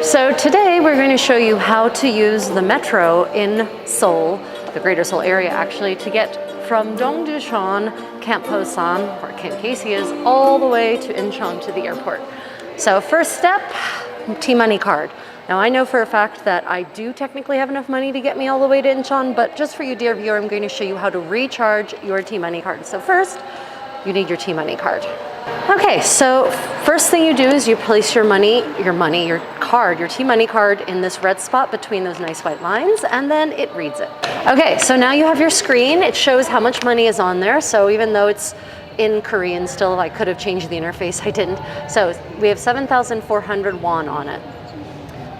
So today we're going to show you how to use the metro in Seoul, the greater Seoul area actually, to get from Dongducheon, Camp Bosan, where Camp Casey is, all the way to Incheon to the airport. So first step, T-Money card. Now I know for a fact that I do technically have enough money to get me all the way to Incheon, but just for you dear viewer, I'm going to show you how to recharge your T-Money card. So first, you need your T-Money card. Okay, so first thing you do is you place your T-Money card in this red spot between those nice white lines, and then it reads it. Okay, so now you have your screen. It shows how much money is on there. So even though it's in Korean still, I could have changed the interface, I didn't. So we have 7,400 won on it.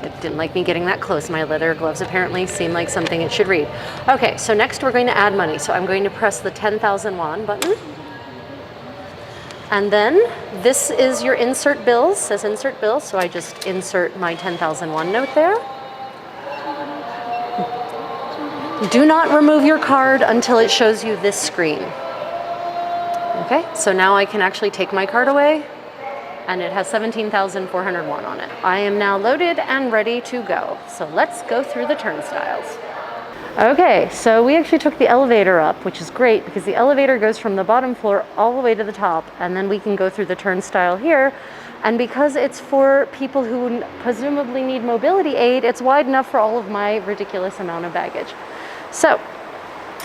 It didn't like me getting that close. My leather gloves apparently seem like something it should read. Okay, so next we're going to add money. So I'm going to press the 10,000 won button. And then this is your insert bills, says insert bills, so I just insert my 10,000 won note there. Do not remove your card until it shows you this screen. Okay, so now I can actually take my card away, and it has 17,400 won on it. I am now loaded and ready to go. So let's go through the turnstiles. Okay, so we actually took the elevator up, which is great because the elevator goes from the bottom floor all the way to the top, and then we can go through the turnstile here. And because it's for people who presumably need mobility aid, it's wide enough for all of my ridiculous amount of baggage. So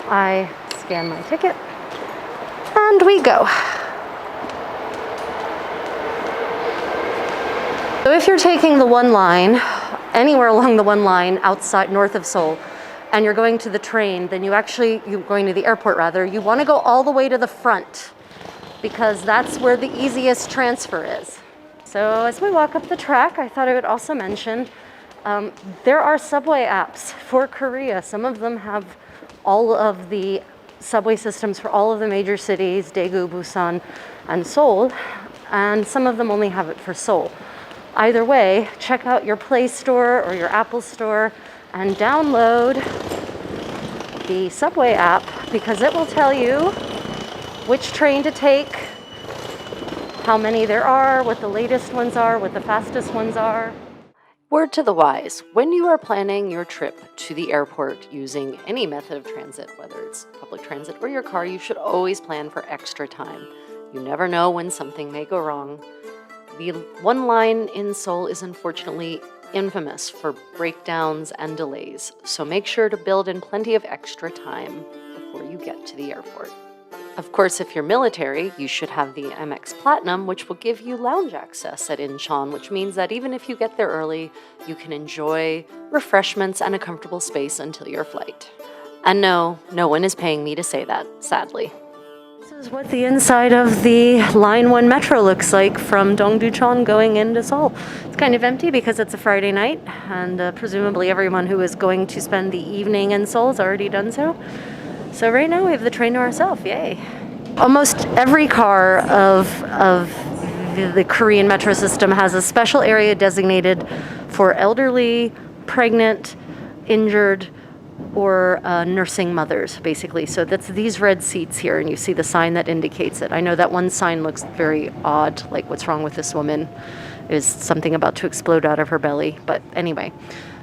I scan my ticket and we go. So if you're taking the one line, anywhere along the one line outside north of Seoul, and you're going to the train, then you're going to the airport rather, you want to go all the way to the front because that's where the easiest transfer is. So as we walk up the track, I thought I would also mention there are subway apps for Korea. Some of them have all of the subway systems for all of the major cities, Daegu, Busan, and Seoul, and some of them only have it for Seoul. Either way, check out your Play Store or your Apple Store and download the subway app because it will tell you which train to take, how many there are, what the latest ones are, what the fastest ones are. Word to the wise, when you are planning your trip to the airport using any method of transit, whether it's public transit or your car, you should always plan for extra time. You never know when something may go wrong. The one line in Seoul is unfortunately infamous for breakdowns and delays, so make sure to build in plenty of extra time before you get to the airport. Of course, if you're military, you should have the MX Platinum, which will give you lounge access at Incheon, which means that even if you get there early, you can enjoy refreshments and a comfortable space until your flight. And no one is paying me to say that, sadly. This is what the inside of the Line 1 metro looks like from Dongducheon going into Seoul. It's kind of empty because it's a Friday night, and presumably everyone who is going to spend the evening in Seoul has already done so. So right now we have the train to ourselves, yay. Almost every car of the Korean metro system has a special area designated for elderly, pregnant, injured, or nursing mothers, basically. So that's these red seats here, and you see the sign that indicates it. I know that one sign looks very odd, like what's wrong with this woman? Is something about to explode out of her belly? But anyway,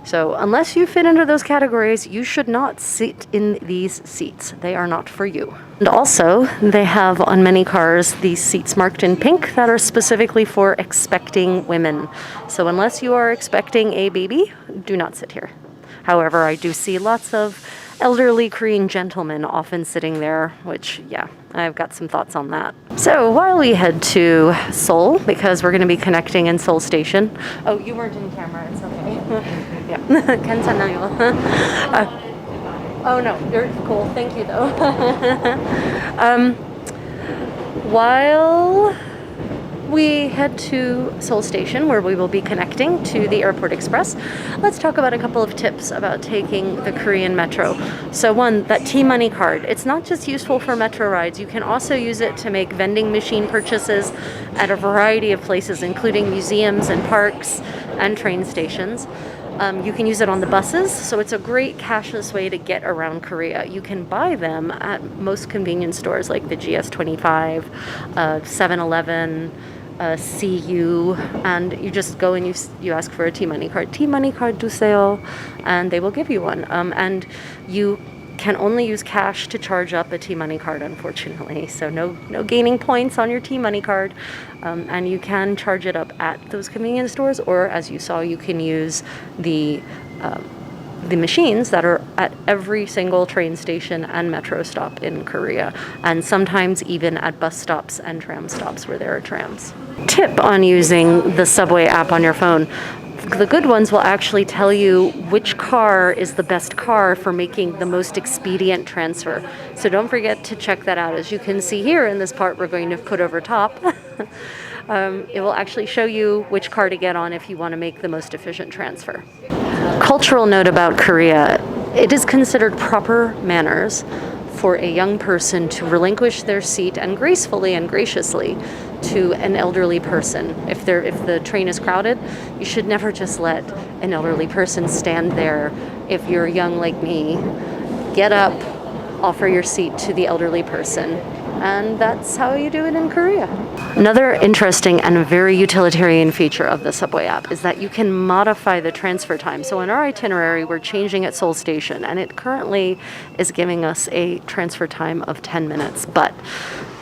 so unless you fit into those categories, you should not sit in these seats. They are not for you. And also, they have on many cars these seats marked in pink that are specifically for expecting women. So unless you are expecting a baby, do not sit here. However, I do see lots of elderly Korean gentlemen often sitting there, which, yeah, I've got some thoughts on that. So while we head to Seoul, because we're going to be connecting in Seoul Station. Oh, you weren't in camera, it's okay. Yeah, 괜찮아요. Oh no, you're cool, thank you though. While we head to Seoul Station, where we will be connecting to the Airport Express, let's talk about a couple of tips about taking the Korean metro. So one, that T-Money card. It's not just useful for metro rides. You can also use it to make vending machine purchases at a variety of places, including museums and parks and train stations. You can use it on the buses, so it's a great cashless way to get around Korea. You can buy them at most convenience stores like the GS25, 7-Eleven, see you, and you just go and you ask for a T-money card. T-money card 주세요, and they will give you one. And you can only use cash to charge up a T-money card, unfortunately. So no gaining points on your T-money card. And you can charge it up at those convenience stores, or as you saw, you can use the machines that are at every single train station and metro stop in Korea, and sometimes even at bus stops and tram stops where there are trams. Tip on using the subway app on your phone. The good ones will actually tell you which car is the best car for making the most expedient transfer. So don't forget to check that out. As you can see here in this part we're going to put over top, it will actually show you which car to get on if you want to make the most efficient transfer. Cultural note about Korea: it is considered proper manners for a young person to relinquish their seat and gracefully and graciously to an elderly person. If the train is crowded, you should never just let an elderly person stand there. If you're young like me, get up, offer your seat to the elderly person. And that's how you do it in Korea. Another interesting and very utilitarian feature of the subway app is that you can modify the transfer time. So in our itinerary, we're changing at Seoul Station, and it currently is giving us a transfer time of 10 minutes. But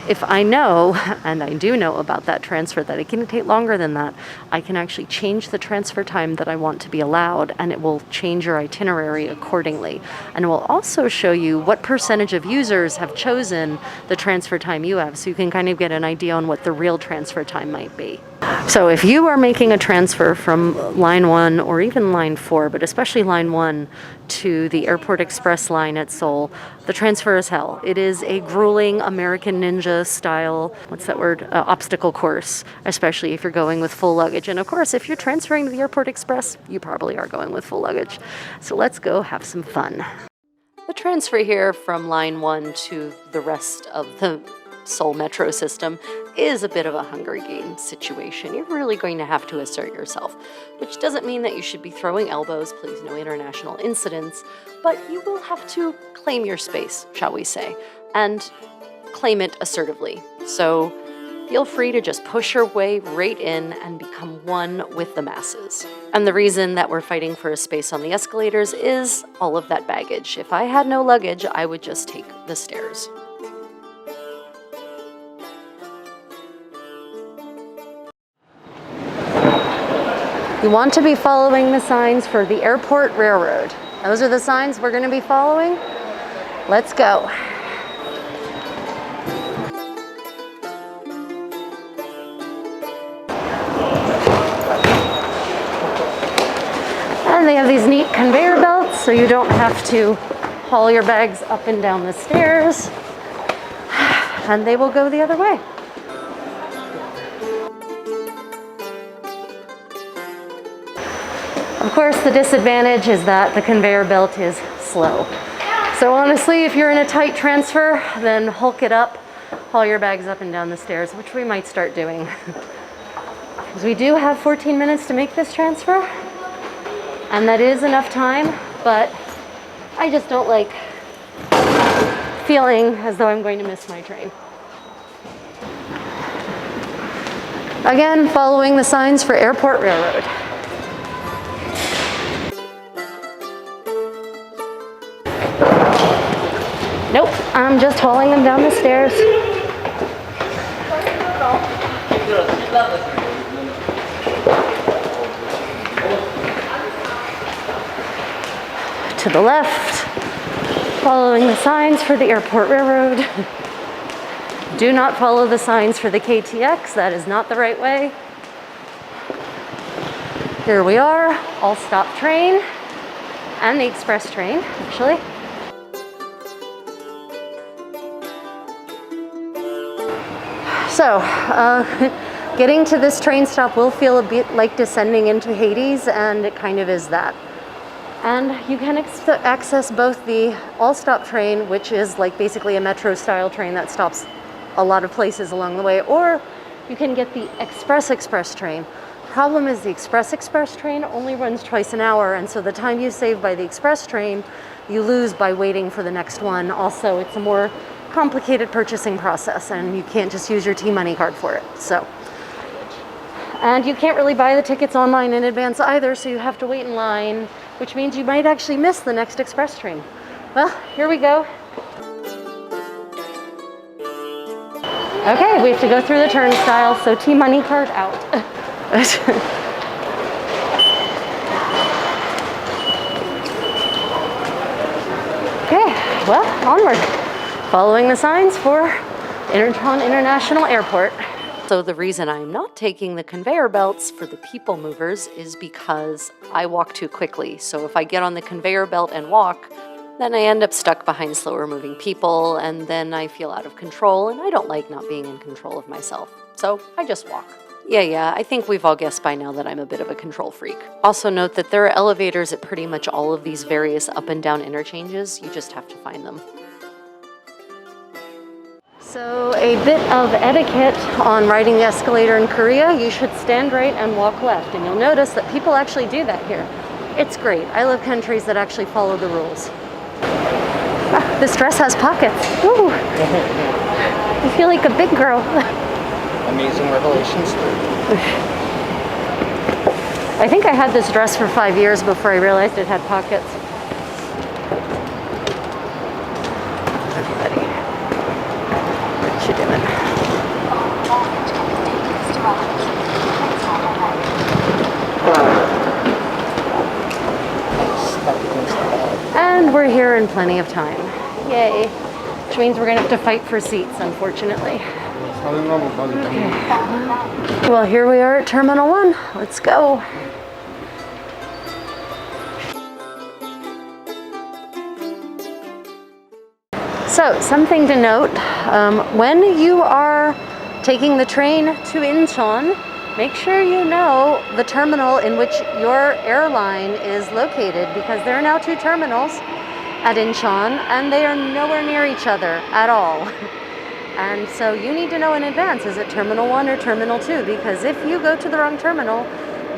if I know, and I do know about that transfer, that it can take longer than that, I can actually change the transfer time that I want to be allowed, and it will change your itinerary accordingly. And it will also show you what percentage of users have chosen the transfer time you have, so you can kind of get an idea on what the real transfer time might be. So if you are making a transfer from line 1 or even line 4, but especially line 1 to the Airport Express line at Seoul, the transfer is hell. It is a grueling American Ninja style, obstacle course, especially if you're going with full luggage. And of course, if you're transferring to the Airport Express, you probably are going with full luggage. So let's go have some fun. The transfer here from line 1 to the rest of the Seoul metro system is a bit of a Hunger Games situation. You're really going to have to assert yourself, which doesn't mean that you should be throwing elbows, please no international incidents, but you will have to claim your space, shall we say, and claim it assertively. So feel free to just push your way right in and become one with the masses. And the reason that we're fighting for a space on the escalators is all of that baggage. If I had no luggage, I would just take the stairs. You want to be following the signs for the Airport Railroad. Those are the signs we're going to be following. Let's go. And they have these neat conveyor belts, so you don't have to haul your bags up and down the stairs. And they will go the other way. Of course, the disadvantage is that the conveyor belt is slow. So honestly, if you're in a tight transfer, then hulk it up, haul your bags up and down the stairs, which we might start doing. Because we do have 14 minutes to make this transfer, and that is enough time, but I just don't like feeling as though I'm going to miss my train. Again, following the signs for Airport Railroad. Nope, I'm just hauling them down the stairs. To the left, following the signs for the Airport Railroad. Do not follow the signs for the KTX, that is not the right way. Here we are, all-stop train, and the express train, actually. So, getting to this train stop will feel a bit like descending into Hades, and it kind of is that. And you can access both the all-stop train, which is like basically a metro-style train that stops a lot of places along the way, or you can get the express train. Problem is the express train only runs twice an hour, and so the time you save by the express train, you lose by waiting for the next one. Also, it's a more complicated purchasing process, and you can't just use your T-money card for it. So And you can't really buy the tickets online in advance either, so you have to wait in line, which means you might actually miss the next express train. Well, here we go. Okay, we have to go through the turnstile, so T-money card out. Okay, well, onward. Following the signs for Incheon International Airport. So the reason I'm not taking the conveyor belts for the people movers is because I walk too quickly. So if I get on the conveyor belt and walk, then I end up stuck behind slower moving people, and then I feel out of control, and I don't like not being in control of myself. So I just walk. Yeah, I think we've all guessed by now that I'm a bit of a control freak. Also note that there are elevators at pretty much all of these various up and down interchanges. You just have to find them. So a bit of etiquette on riding the escalator in Korea, you should stand right and walk left. And you'll notice that people actually do that here. It's great. I love countries that actually follow the rules. Ah, this dress has pockets. Woo! I feel like a big girl. Amazing revelations. I think I had this dress for 5 years before I realized it had pockets. Everybody, what you doing? And we're here in plenty of time. Yay. Which means we're gonna have to fight for seats, unfortunately. Okay. Well, here we are at Terminal 1. Let's go. So, something to note, when you are taking the train to Incheon, make sure you know the terminal in which your airline is located, because there are now 2 terminals at Incheon, and they are nowhere near each other at all. And so you need to know in advance, is it Terminal 1 or Terminal 2? Because if you go to the wrong terminal,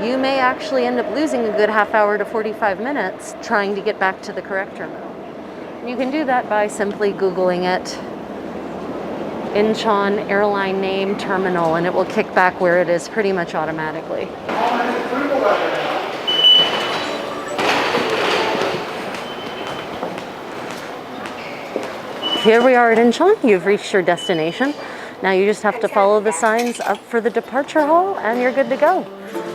you may actually end up losing a good half hour to 45 minutes trying to get back to the correct terminal. You can do that by simply Googling it, Incheon airline name terminal, and it will kick back where it is pretty much automatically. Here we are at Incheon. You've reached your destination. Now you just have to follow the signs up for the departure hall and you're good to go.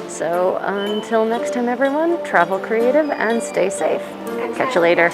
So until next time everyone, travel creative and stay safe. Catch you later.